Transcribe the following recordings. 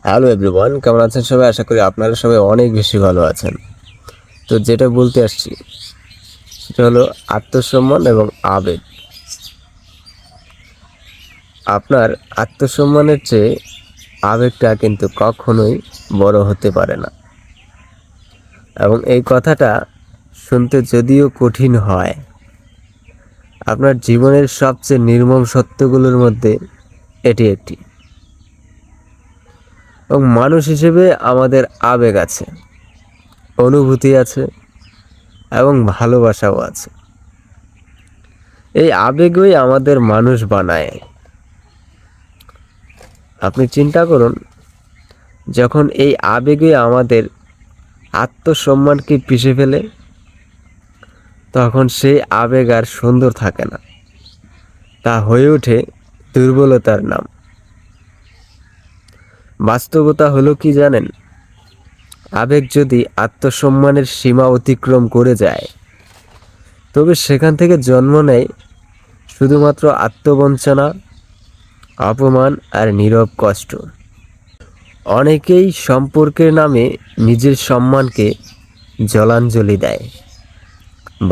Hello everyone, কেমন আছেন সবাই? আশা করি আপনারা সবাই অনেক বেশি ভালো আছেন। তো যেটা বলতে আসছি সেটা হলো আত্মসম্মান এবং আবেগ। আপনার আত্মসম্মানের চেয়ে আবেগটা কিন্তু কখনোই বড় হতে পারে না। এবং এই কথাটা শুনতে যদিও কঠিন হয়, আপনার জীবনের সবচেয়ে নির্মম সত্যগুলোর মধ্যে এটি একটি। এবং মানুষ হিসেবে আমাদের আবেগ আছে, অনুভূতি আছে এবং ভালোবাসাও আছে। এই আবেগই আমাদের মানুষ বানায়। আপনি চিন্তা করুন, যখন এই আবেগই আমাদের আত্মসম্মানকে পিষে ফেলে, তখন সেই আবেগ আর সুন্দর থাকে না, তা হয়ে ওঠে দুর্বলতার নাম। বাস্তবতা হলো কি জানেন? আবেগ যদি আত্মসম্মানের সীমা অতিক্রম করে যায়, তবে সেখান থেকে জন্ম নেয় শুধুমাত্র আত্মবঞ্চনা, অপমান আর নীরব কষ্ট। অনেকেই সম্পর্কের নামে নিজের সম্মানকে জলাঞ্জলি দেয়,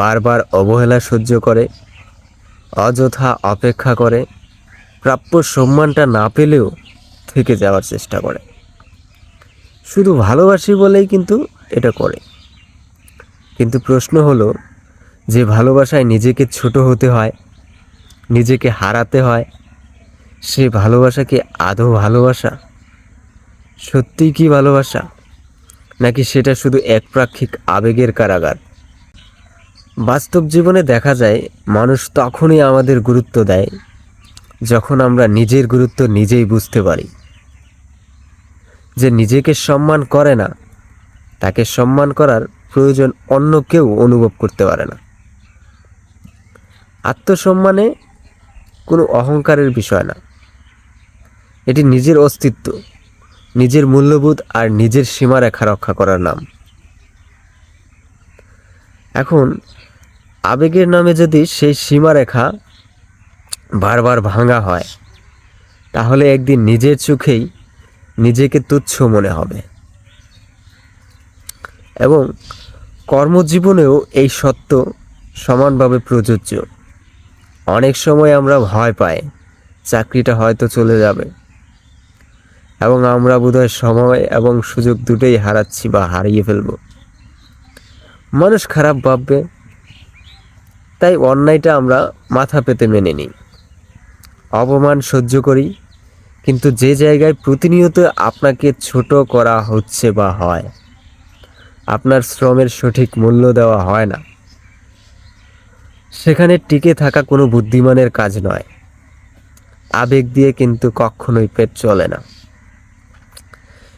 বারবার অবহেলা সহ্য করে, অযথা অপেক্ষা করে, প্রাপ্য সম্মানটা না পেলেও থেকে যাওয়ার চেষ্টা করে। শুধু ভালোবাসি বলেই কিন্তু এটা করে। কিন্তু প্রশ্ন হলো, যে ভালোবাসায় নিজেকে ছোট হতে হয়, নিজেকে হারাতে হয়, সে ভালোবাসা কি আদৌ ভালোবাসা? সত্যিই কি ভালোবাসা, নাকি সেটা শুধু একপ্রাক্ষিক আবেগের কারাগার? বাস্তব জীবনে দেখা যায়, মানুষ তখনই আমাদের গুরুত্ব দেয় যখন আমরা নিজের গুরুত্ব নিজেই বুঝতে পারি। যে নিজেকে সম্মান করে না, তাকে সম্মান করার প্রয়োজন অন্য কেউ অনুভব করতে পারে না। আত্মসম্মানে কোনো অহংকারের বিষয় না, এটি নিজের অস্তিত্ব, নিজের মূল্যবোধ আর নিজের সীমারেখা রক্ষা করার নাম। এখন আবেগের নামে যদি সেই সীমারেখা বারবার ভাঙা হয়, তাহলে একদিন নিজের চোখেই নিজেকে তুচ্ছ মনে হবে। এবং কর্মজীবনেও এই সত্য সমানভাবে প্রযোজ্য। অনেক সময় আমরা ভয় পাই চাকরিটা হয়তো চলে যাবে, এবং আমরা বোধহয় সময় এবং সুযোগ দুটোই হারাচ্ছি বা হারিয়ে ফেলব। মানুষ খারাপ ভাববে, তাই অন্যায়টা আমরা মাথা পেতে মেনে নিই, অপমান সহ্য করি। কিন্তু যে জায়গায় প্রতিনিয়ত আপনাকে ছোট করা হচ্ছে বা হয়, আপনার শ্রমের সঠিক মূল্য দেওয়া হয় না, সেখানে টিকে থাকা কোনো বুদ্ধিমানের কাজ নয়। আবেগ দিয়ে কিন্তু কখনোই পেট চলে না,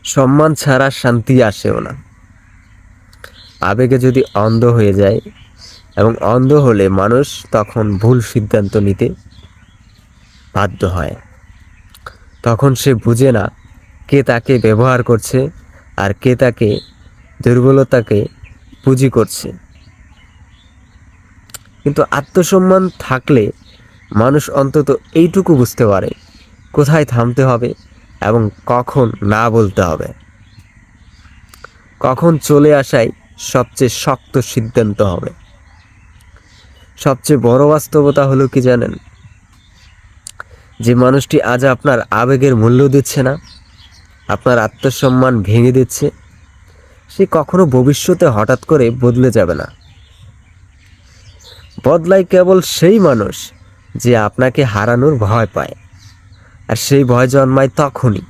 সম্মান ছাড়া শান্তি আসেও না। আবেগে যদি অন্ধ হয়ে যায়, এবং অন্ধ হলে মানুষ তখন ভুল সিদ্ধান্ত নিতে বাধ্য হয়। তখন সে বুঝে না কে তাকে ব্যবহার করছে আর কে তাকে দুর্বলতাকে পুঁজি করছে। কিন্তু আত্মসম্মান থাকলে মানুষ অন্তত এইটুকু বুঝতে পারে কোথায় থামতে হবে এবং কখন না বলতে হবে, কখন চলে আসাই সবচেয়ে শক্ত সিদ্ধান্ত হবে। সবচেয়ে বড় বাস্তবতা হলো কি জানেন? যে মানুষটি আজ আপনার আবেগের মূল্য দিচ্ছে না, আপনার আত্মসম্মান ভেঙে দিচ্ছে, সে কখনো ভবিষ্যতে হঠাৎ করে বদলে যাবে না। বদলায় কেবল সেই মানুষ যে আপনাকে হারানোর ভয় পায়। আর সেই ভয় জন্মায় তখনই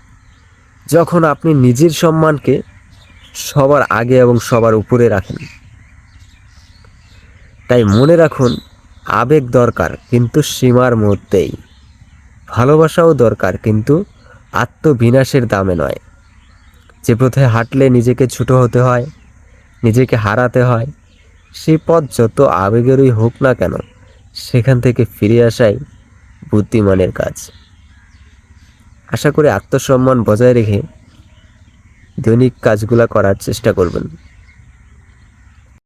যখন আপনি নিজের সম্মানকে সবার আগে এবং সবার উপরে রাখেন। তাই মনে রাখুন, আবেগ দরকার কিন্তু সীমার মধ্যেই। ভালোবাসাও দরকার কিন্তু আত্মবিনাশের দামে নয়। যে পথে হাঁটলে নিজেকে ছোট হতে হয়, নিজেকে হারাতে হয়, সেই পথ যত আবেগেরই হোক না কেন, সেখান থেকে ফিরে আসাই বুদ্ধিমানের কাজ। আশা করি আত্মসম্মান বজায় রেখে দৈনিক কাজগুলো করার চেষ্টা করবেন।